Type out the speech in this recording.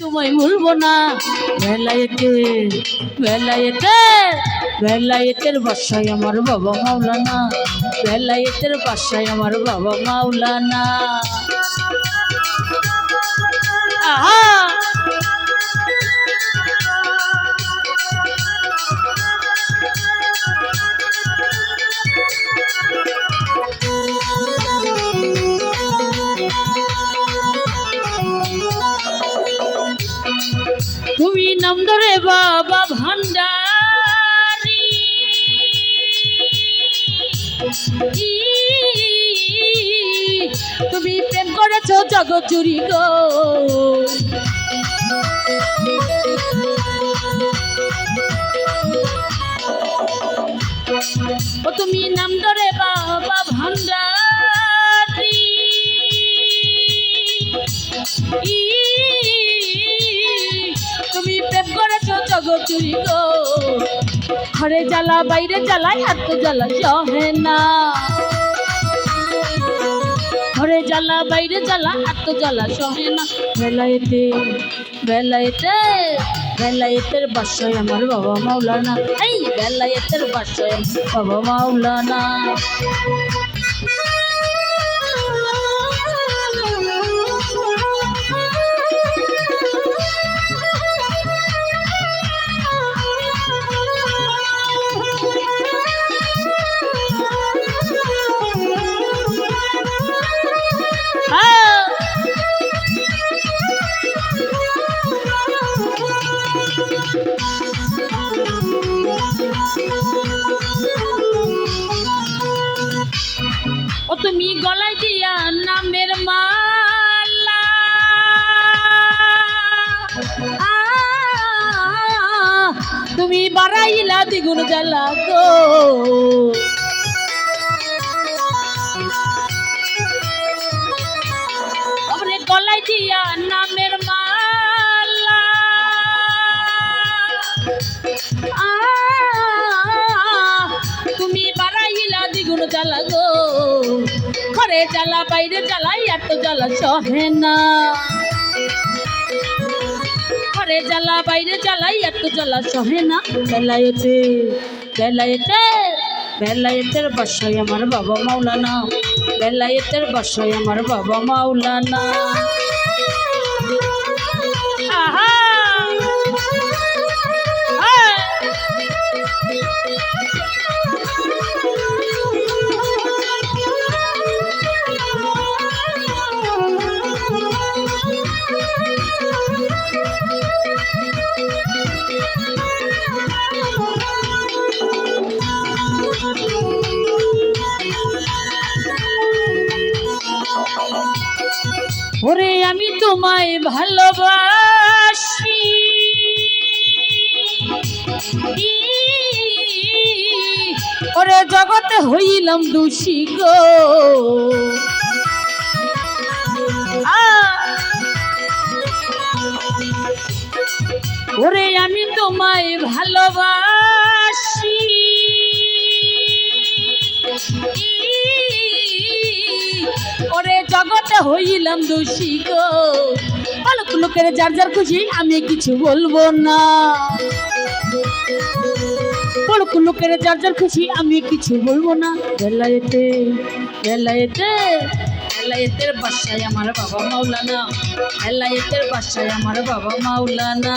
তোমায় ভুলবো না। বেলায়েতের বাসায় আমার বাবা মাওলানা, বেলায়েতের বাসায় আমার বাবা মাওলানা। আহা তুমি নাম ধরে বাবা ভান্ডারি, তুমি প্রেম করেছো জগৎ জুড়ি গো। ও তুমি নাম ধরে বাবা ভান্ডারি, তুমি প্রেম করেছো জগৎ জুড়ি গো। ঘরে জ্বালা বাইরে জ্বালায় এত জ্বালা সহে না, ঘরে জ্বালা বাইরে জ্বালা এত জ্বালা সহে না। বেলায়েতের বাসায় আমার বাবা মাওলানা, এই বেলায়েতের বাসায় বাবা মাওলানা। ও তুমি গলায় দিয়া নামের মালা, তুমি বাড়াইলা দ্বিগুণ জ্বালা গো। ওরে গলায় দিয়া নামের মালা, তুমি বাড়াইলা দ্বিগুণ জ্বালা গো। ঘরে জ্বালা বাইরে জ্বালাই এত জ্বালা সহে না, ঘরে জ্বালা বাইরে জ্বালাই এত জ্বালা সহে না। বেলায়েতের বাসায় আমার বাবা মাওলানা, বেলায়েতের বাসায় আমার বাবা মাওলানা। আহা ওরে আমি তোমায় ভালোবাসি, ওরে জগতে হইলাম দোষী গো। ওরে আমি তোমায় ভালোবাসি, ওরে জগতে হইলাম দোষী গো। পালক লোকের যার যার খুশি আমি কিছু বলবো না, পালক লোকের যার যার খুশি আমি কিছু বলবো না। বেলায়েতের বাসায় আমার বাবা মাওলানা, বেলায়েতের বাসায় আমার বাবা মাওলানা।